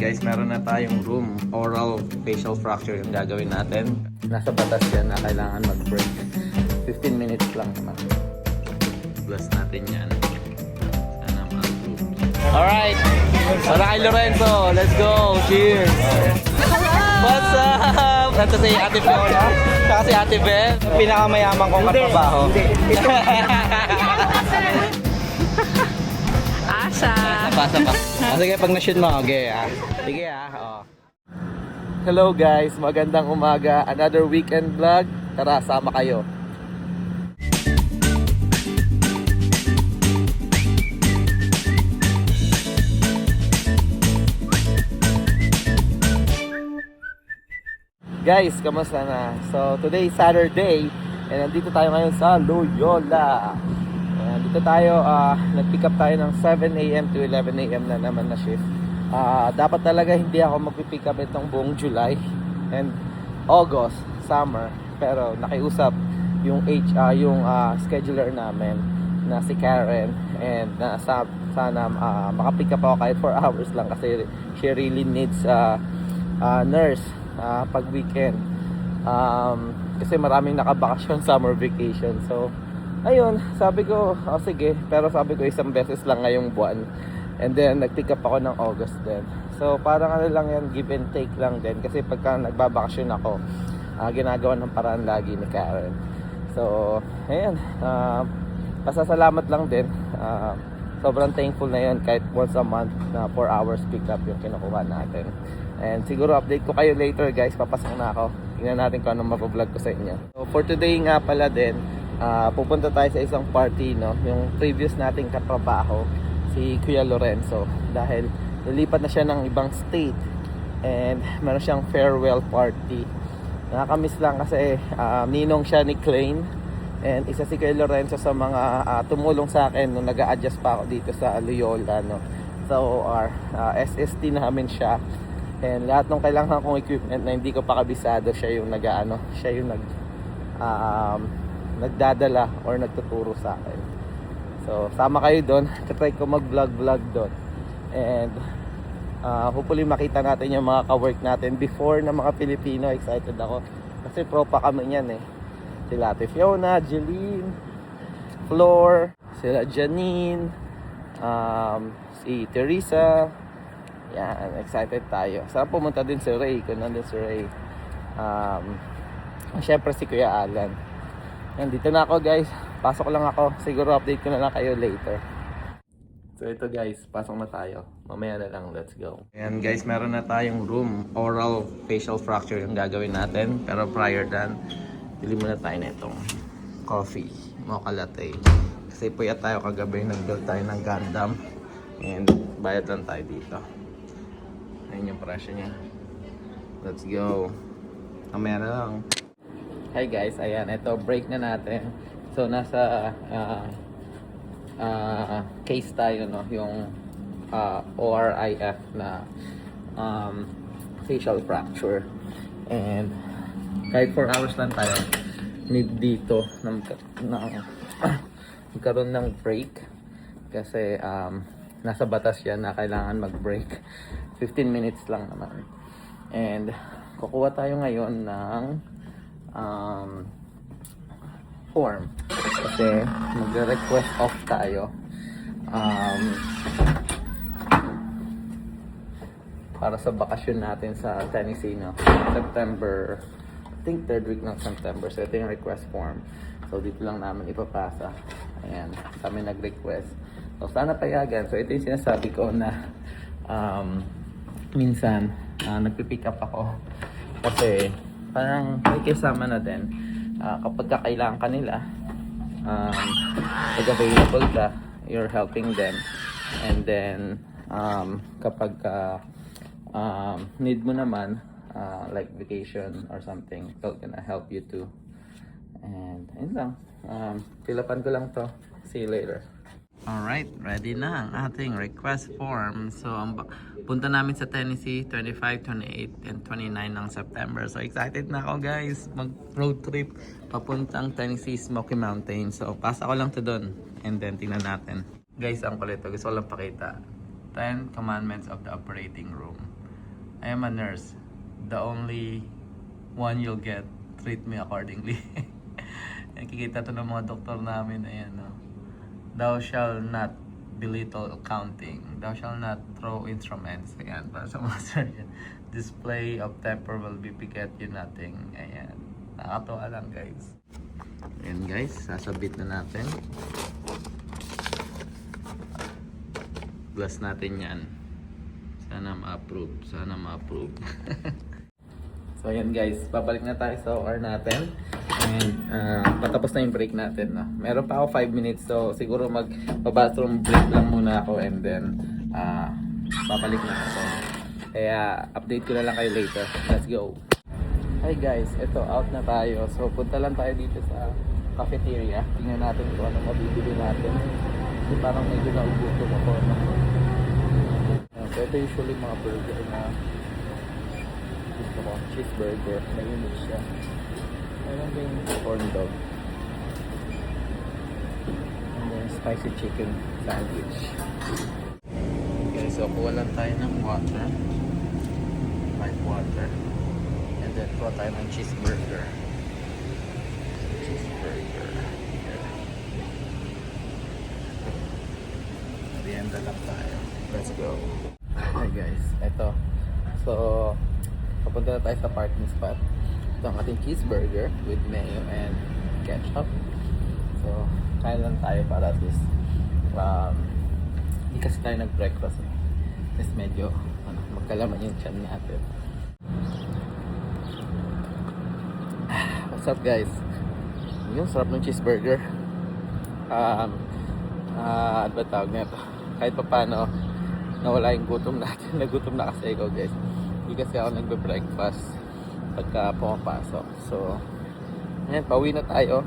guys, meron na tayong room. Oral facial fracture yung gagawin natin. Nasa batas yan na kailangan mag-break. 15 minutes lang naman. Bless natin yan. Sana mag-group. Alright! Para kay Lorenzo. Let's go! Cheers! What's up? Ito si Ate Fiona. Saka si Ate Ben. Pinakamayaman kong katrabaho. Asa. Pasa pa. Sige, pag na-shoot mo, okay ah. Sige ah. Oh. Hello guys, magandang umaga. Another weekend vlog. Tara, sama kayo. Guys, kamusta na? So, today is Saturday and nandito tayo ngayon sa Loyola. Ayan, dito tayo, nag-pick up tayo ng 7 AM to 11 AM na naman na shift. Dapat talaga hindi ako mag-pick up itong buong July and August, summer. Pero nakiusap yung scheduler namin na si Karen and sana makapick up ako kahit 4 hours lang kasi she really needs nurse pag weekend. Kasi maraming nakabakasyon, summer vacation. So ayun, sabi ko, sige. Pero sabi ko isang beses lang ngayong buwan. And then nag-pick up ako ng August din. So parang ano lang yan, give and take lang din. Kasi pagka nagbabakasyon ako, ginagawa ng paraan lagi ni Karen. So ayun, pasasalamat lang din. Sobrang thankful na yun kahit once a month na 4 hours pick up yung kinukuha natin. And siguro update ko kayo later guys, papasok na ako. Tingnan natin kung anong mapablog ko sa inyo. So for today nga pala din, pupunta tayo sa isang party, no? Yung previous nating katrabaho, si Kuya Lorenzo. Dahil nilipat na siya ng ibang state. And meron siyang farewell party. Nakakamiss lang kasi ninong siya ni Klein. And isa si Kuya Lorenzo sa mga tumulong sa akin nung nag-a-adjust pa ako dito sa Loyola, no? Sa OR. SST namin siya. And lahat ng kailangan kong equipment na hindi ko pa kabisado, siya yung nagdadala or nagtuturo sa akin. So sama kayo doon. Try ko mag-vlog doon. And hopefully makita natin yung mga ka-work natin before na mga Pilipino. Excited ako kasi pro pa kami niyan eh. Sila Ate Fiona, Jeline, Flor, sila Janine, si Teresa. Yan, excited tayo. Sana pumunta din si Ray, kung nandun si Ray. Siyempre si Kuya Alan. Yan, dito na ako guys. Pasok lang ako. Siguro update ko na lang kayo later. So ito guys, pasok na tayo. Mamaya na lang, let's go. Ayan guys, meron na tayong room. Oral facial fracture yung gagawin natin. Pero prior than, bili muna tayo na itong coffee, mocha latte. Kasi puyat tayo kagabi, nag-build tayo ng Gundam. And bayad lang tayo dito. Ayun yung presyo niya. Let's go. Mamaya na lang. Hi guys, ayan, ito break na natin. So nasa case tayo, no, yung ORIF na facial fracture. And kahit 4 hours lang tayo need dito magkaroon ng break kasi nasa batas yan na kailangan mag-break. 15 minutes lang naman. And kukuha tayo ngayon ng form kasi mag-request off tayo para sa bakasyon natin sa Tennessee, no? September, I think 3rd week ng September. So ito yung request form. So dito lang namin ipapasa. Ayan, kami nag-request. So sana payagan. So ito yung sinasabi ko na minsan nagpipick up ako kasi parang may kasama na din kapag kailangan ka nila, pag available ka, you're helping them. And then kapag need mo naman like vacation or something, they're gonna help you too. And ayun lang, fill-upan ko lang to. See you later. Alright, ready na ang ating request form. So, punta namin sa Tennessee 25, 28, and 29 ng September. So, excited na ako guys. Mag-road trip papuntang Tennessee Smoky Mountains. So, pasa ko lang to doon. And then, tingnan natin. Guys, ang kulit. Gusto ko lang pakita. 10 Commandments of the Operating Room. I am a nurse. The only one you'll get. Treat me accordingly. Nakikita to ng mga doktor namin. Ayan, no? Thou shall not belittle counting. Thou shall not throw instruments. Ayan, para sa mga surgeon. Display of temper will be picket you nothing. Ayan. Nakakatawa lang, guys. Ayan, guys. Sasabit na natin. Glass natin yan. Sana ma-approve. Sana ma-approve. So ayan guys, babalik na tayo sa OR natin. And patapos na yung break natin. No? Meron pa ako 5 minutes. So siguro mag-bathroom break lang muna ako. And then babalik na ako. Kaya update ko na lang kayo later. Let's go. Hi guys, eto out na tayo. So punta lang tayo dito sa cafeteria. Tingnan natin kung ano mabibili natin. Kasi parang medyo naubuto ako. No? So ito usually mga burger na gusto ko. Cheeseburger. Mainit siya. Meron din corn dog. And then spicy chicken sandwich. Okay, so kuha lang tayo ng water. Light water. And then kuha tayo ng cheeseburger. Cheeseburger. Merienda lang tayo. Let's go. Hi guys, eto. So, papunta na tayo sa parking spot. Ito ang ating cheeseburger with mayo and ketchup. So, kain lang tayo para at least hindi kasi tayo nag-breakfast. Kasi medyo magkalaman yung tiyan natin. What's up guys? Yung sarap ng cheeseburger. Ano ba tawag nito? Kahit pa paano nawala yung gutom natin. Nagutom na kasi ako guys. Hindi kasi ako nagbe-breakfast pagka pumapasok. So, ayan, pauwi na tayo.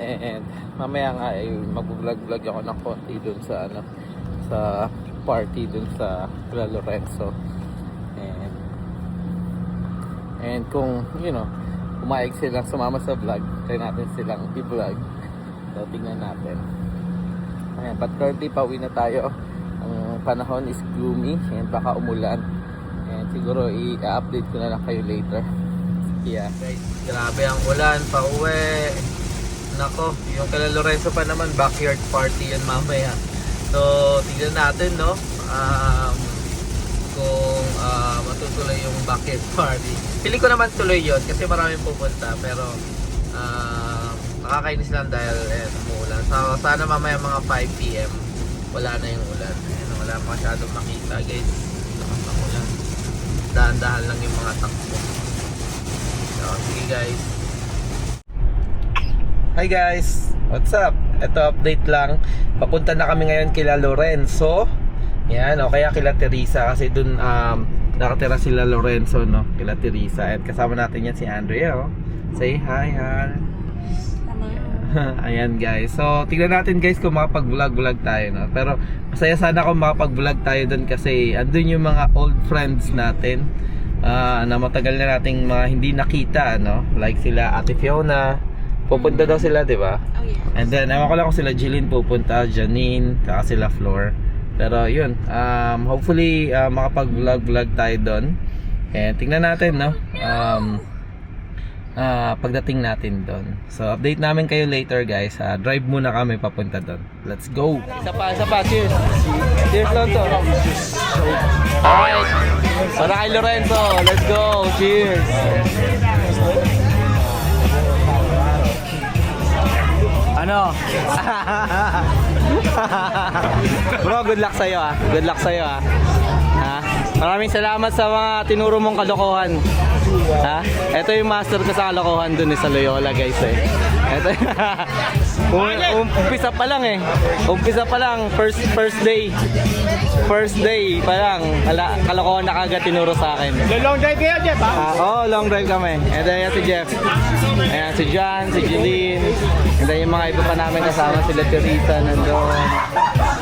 And mamaya nga ay mag-vlog-vlog ako ng konti dun sa sa party dun sa Kuya Lorenzo. And kung, pumayag silang sumama sa vlog, try natin silang i-vlog. So, tingnan natin. Ayan, but currently pauwi na tayo. Ang panahon is gloomy and baka umulan. And siguro i-update ko na lang kayo later. Yeah. Guys, grabe ang ulan, pauwi. Nako, yung kay Lorenzo pa naman, backyard party yun mamaya. So, tignan natin, no? Kung matutuloy yung backyard party. Pili ko naman tuloy yun kasi maraming pupunta. Pero, nakakainis lang dahil umuulan. So, sana mamaya mga 5 PM, wala na yung ulan. Wala masyadong makita, guys. Ulan. Dahan-dahan lang yung mga takbo. So, sige guys. Hi guys! What's up? Ito update lang. Papunta na kami ngayon kila Lorenzo. Yan, o kaya kila Teresa kasi dun nakatira sila Lorenzo, no? Kila Teresa. At kasama natin yan si Andrea, oh. Say hi, Han. Ayan guys. So, tignan natin guys kung makapag-vlog tayo, no? Pero masaya sana kung makapag-vlog tayo dun kasi andun yung mga old friends natin na matagal na nating mga hindi nakita, no? Like sila Ate Fiona. Pupunta daw sila, di ba? Oh, yeah. And then, ewan ko lang kung sila Jillian pupunta, Janine, saka sila Flor. Pero yun, hopefully makapag-vlog tayo doon. And tingnan natin, no? Pagdating natin doon. So, update namin kayo later, guys. Drive muna kami papunta doon. Let's go! Isa pa. Cheers! Cheers, Lonzo! Alright! Para kay Lorenzo! Let's go! Cheers! Ano? Bro, good luck sa'yo ah. Good luck sa'yo ah. Ha? Maraming salamat sa mga tinuro mong kalokohan. Ha? Ito yung master ko sa kalokohan dun sa Loyola guys eh. Ito. Umpisa pa lang eh. Umpisa pa lang. First day. First day pa lang. Kalokohan na kagad tinuro sa akin. Long drive kayo, Jeff, ha? Oo, long drive kami. And then yan si Jeff. Ayan, si John, si Jeline. And then yung mga iba pa namin kasama, sila Teresa nandun.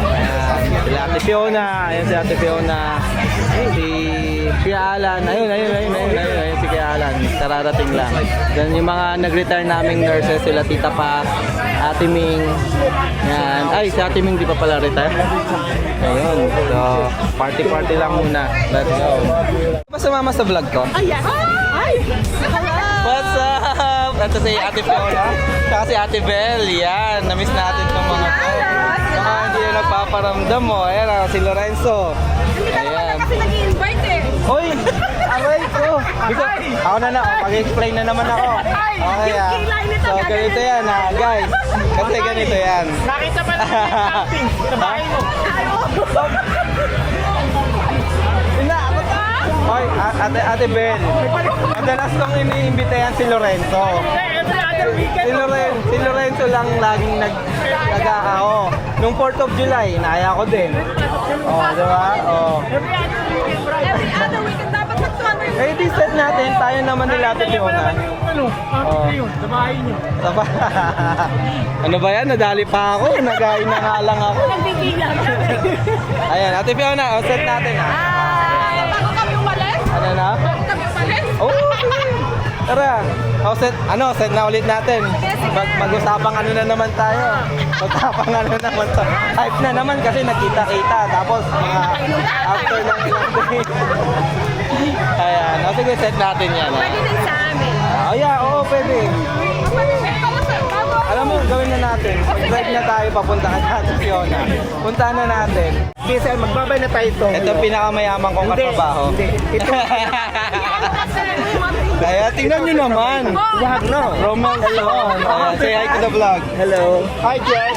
Ayan, sila Ate Fiona. Ayan si Ate Fiona. Si Kuya Alan. Ayun, si Kuya Alan. Kararating lang. Then yung mga nag-retire naming nurses, sila Tita Pa, Ate Ming. Yan. Ay, si Ate Ming di pa pala retire. Ayun. So, party-party lang muna. Let's go. Ba sumama sa vlog ko? Ay, yes. Ay! What's up? Ito si Ate Fiona. Saka si Ate Belle. Yan. Namiss natin itong mga to. Saka hindi na nagpaparamdam mo. Ayan, si Lorenzo. Hindi ka naman kasi nag-i-invite eh. Hoy! Aray ko! Ako na na. Mag-explain na naman ako. Okay, yung kilay nito, So, ganito yan ha, guys. Kasi ganito yan. Nakita pa natin yung camping sa bahay mo. Hoy, Ate Ben. Madalas kong iniimbitahan si Lorenzo. Every other weekend. Si Lorenzo lang laging nag-aao. Nung 4th of July, naaya ko din. Oh, di ba? Oh. Every other weekend, bro. Every other weekend dapat magtuano yung Eh, di set natin. Tayo naman nila Ate Kaya pa Fiona. naman yung camping yun, sa bahay niyo. Taba. Ano ba yan? Nadali pa ako. Nagain na nga lang ako. nagbibilang kami. Ayan, Ate Fiona, set natin ha. Bago kami umalis? Ano na? Bago kami umalis? Oh, tara. Oh, set na ulit natin. Mag-usapang ano na naman tayo. Mag-usapang ano naman to. Hype na naman kasi nakita-kita. Tapos mga after ng ilang days. Ayan. Oh, sige, set natin yan. Pwede din sa amin. Oh, yeah. Oo, pwede. Bago Alam mo, gawin na natin. Mag-drive na tayo papuntahan natin si Fiona. Puntahan na natin. Okay, sir, magbabay na tayo ito. Ito ang pinakamayaman kong katrabaho. Ito. Kaya tingnan nyo naman. Wag no. Romel Salon. Ayan, say hi to the vlog. Hello. Hi, Jess.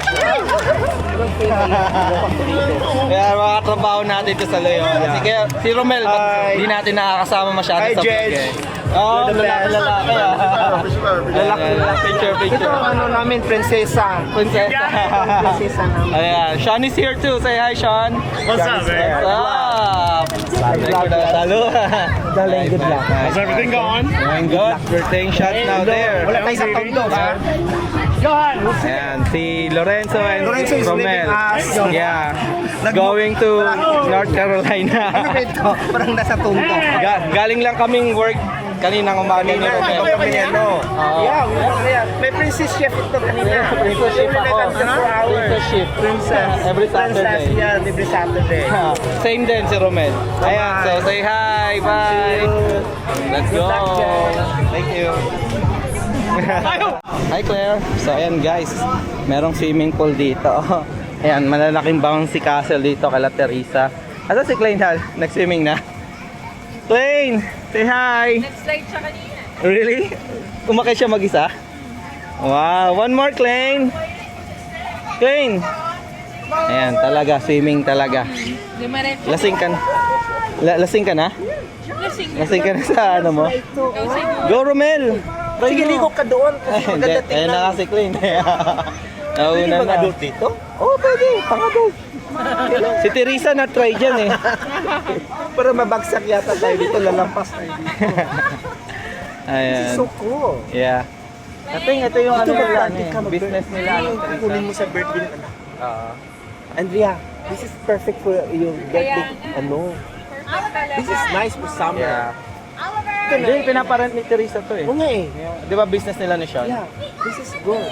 Kaya mga trabaho natin ito sa Loyola. Sige, si Romel, Hi. hindi natin nakakasama masyado Hi, sa vlog Jess. eh. Oo, You're the best. lalaki. Lalaki. Picture, Ito picture. ang ano namin, prinsesa. Prinsesa. Prinsesa namin. Ayan, Sean is here too. Say hi, Sean. What's up, man? What's up? Thank you for the talo. Darling, good luck. How's everything going? Going good. We're taking shots now there. Wala tayo sa tondo, ha? Johan! Ayan, si Lorenzo and Lorenzo is Romel. leaving us. Yeah. Going to North Carolina. Ito, parang nasa tondo. Galing lang kaming work kaninang umaga ni Romel. Oo. Yeah, may princess chef ito kanina. Princess chef ako. Princess chef. Princess. Every Saturday. Princess, yeah, every Saturday. Same din si Romel. Ayan, so say hi, bye. Let's go. luck, guys. Thank you. Hi Claire. So ayan guys, merong swimming pool dito. Ayan, malalaking bouncy castle dito kala Teresa. Asa si Klein Hal? Nag-swimming na? Klein, say hi. Nag-slide siya kanina. Really? Umakay siya mag-isa? Wow, one more Klein. Klein. Ayan, talaga, swimming talaga. Dimaretso. Lasing ka na. Lasing ka na? Lasing ka na sa ano mo? Go Romel! Try Sige, mo. ligo ka doon. Kasi Hindi, maganda ayun na tingnan. kasi Klein. Pwede Nauna bang na. adult dito? Oo, pwede. Pang-adult. Si Teresa na-try dyan eh. Pero mabagsak yata tayo dito, lalampas tayo dito. Ayan. So cool. Yeah. I think ito yung ano Ito ba, nila, hindi ka business nila. mag-birthday? Kunin mo sa birthday ng anak. Oo. Andrea, this is perfect for your birthday. Ano? This is nice for summer. Yeah. Hindi, pinaparent ni Teresa to eh. Oo nga eh. Di ba business nila ni Sean? Yeah, this is good.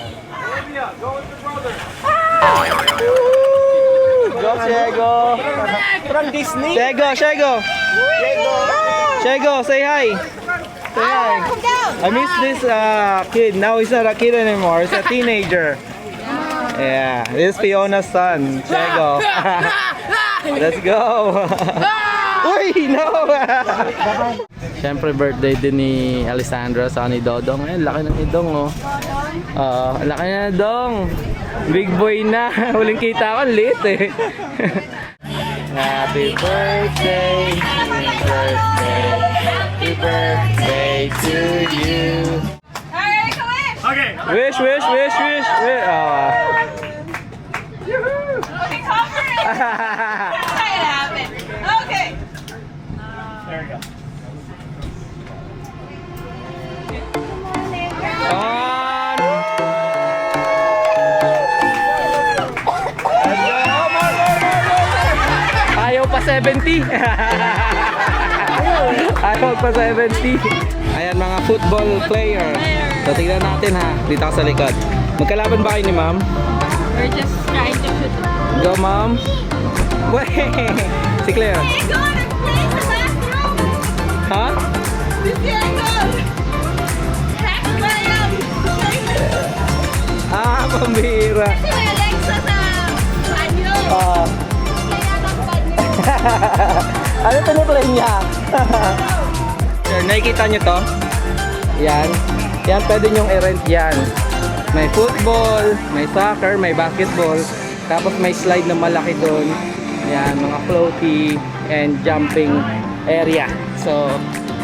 Go, Shego! From Disney. Shego, Shego! Shego, say hi! Say hi! I miss this kid. Now he's not a kid anymore. He's a teenager. Yeah, this is Fiona's son, Shego. Let's go! Uy, no! Siyempre birthday din ni Alessandra sa ni Dodong. Ayun, laki ng idong oh. Laki na Dong. Big boy na. Huling kita ko, liit eh. Happy birthday, happy birthday, happy birthday to you. Alright, come in! Wish, wish, wish, wish, wish. Okay, cover it! Try it happen. Okay. There we go. On. Ayaw pa 70. Ayaw pa 70. Ayan mga football player. So tingnan natin ha. Dito ka sa likod. Magkalaban ba kayo ni ma'am? We're just trying to shoot. Go, mom. Wait. Si Claire. Hey, go and play in the bathroom. Huh? Diego. Hack Graham. Ah, pambira. Si Alexa sa banyo. Kaya ng banyo. Ano piniplay niya? Sir, nakikita niyo to? Yan. Yan, pwede nyong i-rent yan. May football, may soccer, may basketball. Tapos may slide na malaki doon. Yan, mga floaty and jumping area. So,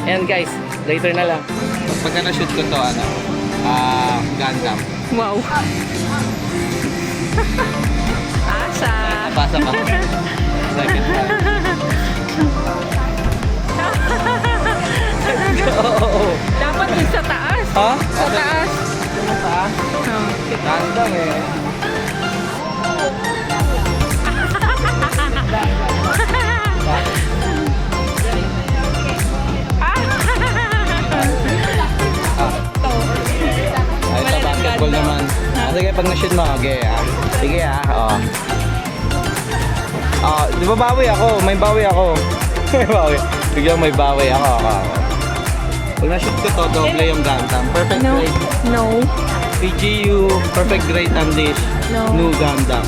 ayan guys, later na lang. Pagka na-shoot ko to, Gundam. Wow. Asa. Pasa pa. Second time. Dapat yung sa taas. Ha? Sa taas. Taas? Gundam eh. Ay, ito basketball naman. Sige, pag na-shoot mo, okay Sige oo. Di ba bawi ako? May bawi ako. May bawi. Biglang may bawi ako. Pag na-shoot ko to, doble yung Gundam. Perfect grade. No. PGU, perfect grade unleash. No. New Gundam.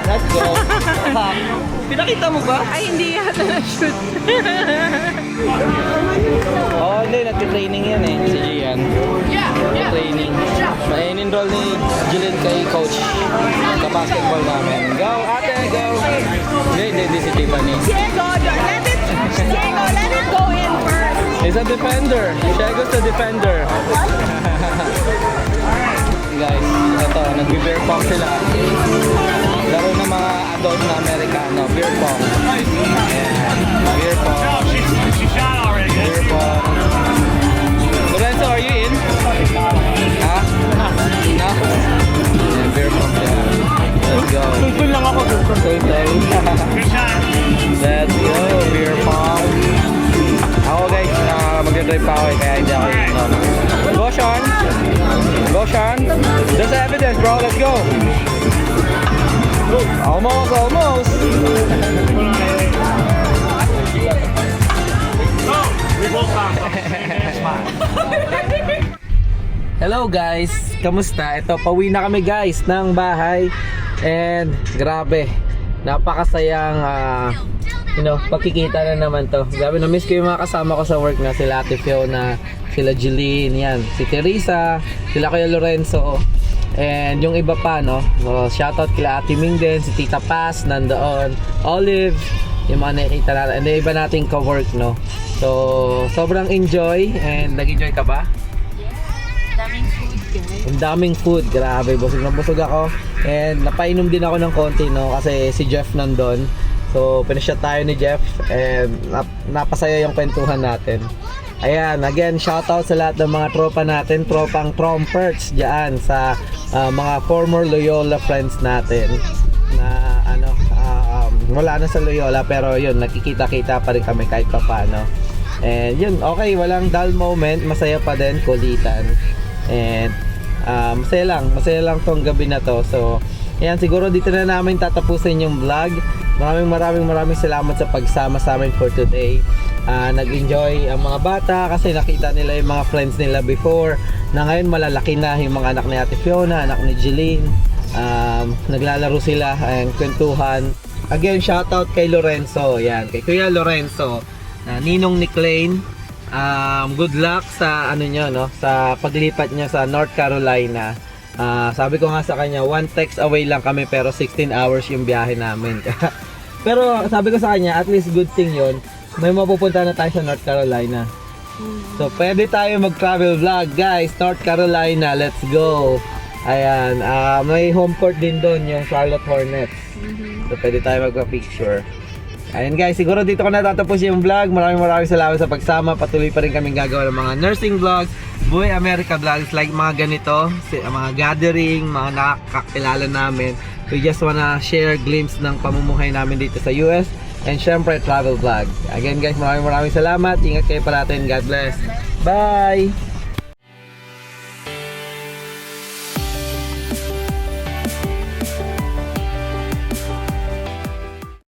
Let's go. Pinakita mo ba? Ay, hindi yata na-shoot. Hindi. Nag-training yan eh. Si Gian. Training. May in-enroll ni Jillian kay coach sa basketball namin. Go, ate, go! Hindi si Tiffany. Diego, let it go in first. He's a defender. Diego's a defender. Guys, ito, nag-beer pong sila. Laro ng mga adult na Amerikano. Beer pong. Ayan. Beer pong. Beer pong. Lorenzo, are you in? Ha? No? Ayan, beer pong sila. Let's go. Tungkol lang ako. Let's go, beer pong. Ako guys, mag-drive pa ako kaya hindi ako yun. Go Sean! Go Sean! There's evidence bro, let's go! Almost! Hello guys! Kamusta? Ito, pauwi na kami guys ng bahay. And grabe, napakasayang pagkikita na naman to. Grabe, na-miss ko yung mga kasama ko sa work na sila Ate Fiona, sila Jeline, yan, si Teresa, sila Kuya Lorenzo, and yung iba pa, no? So, shoutout kila Ate Ming din, si Tita Paz, nandoon, Olive, yung mga nakikita natin, and yung iba nating ka-work, no? So, sobrang enjoy, and nag-enjoy ka ba? Ang daming food, grabe, busog na busog ako, and napainom din ako ng konti, no? Kasi si Jeff nandun. So, pinashot tayo ni Jeff and napasaya yung kwentuhan natin. Ayan, again, shoutout sa lahat ng mga tropa natin, tropang Tromperts dyan sa mga former Loyola friends natin na wala na sa Loyola pero yun, nakikita-kita pa rin kami kahit pa paano. And yun, okay, walang dull moment, masaya pa din, kulitan. And masaya lang tong gabi na to. So, ayan, siguro dito na namin tatapusin yung vlog. Maraming salamat sa pagsama sa amin for today. Nag-enjoy ang mga bata kasi nakita nila yung mga friends nila before na ngayon malalaki na yung mga anak ni Ate Fiona, anak ni Jeline. Naglalaro sila, ang kwentuhan. Again, shoutout kay Lorenzo, yan, kay Kuya Lorenzo, ninong ni Klein. Good luck sa sa paglipat niya sa North Carolina. Sabi ko nga sa kanya, 1 text away lang kami pero 16 hours yung biyahe namin. Pero sabi ko sa kanya, at least good thing yon, may mapupunta na tayo sa North Carolina. So pwede tayo mag-travel vlog guys, North Carolina, let's go. Ayan, may home court din doon, yung Charlotte Hornets. So pwede tayo magpa-picture. Ayan guys, siguro dito ko natatapos yung vlog. Maraming salamat sa pagsama. Patuloy pa rin kaming gagawa ng mga nursing vlogs, Buhay America vlogs, like mga ganito, mga gathering, mga nakakilala namin. We just wanna share glimpse ng pamumuhay namin dito sa US. And syempre, travel vlog. Again guys, maraming salamat. Ingat kayo parati and God bless. Bye!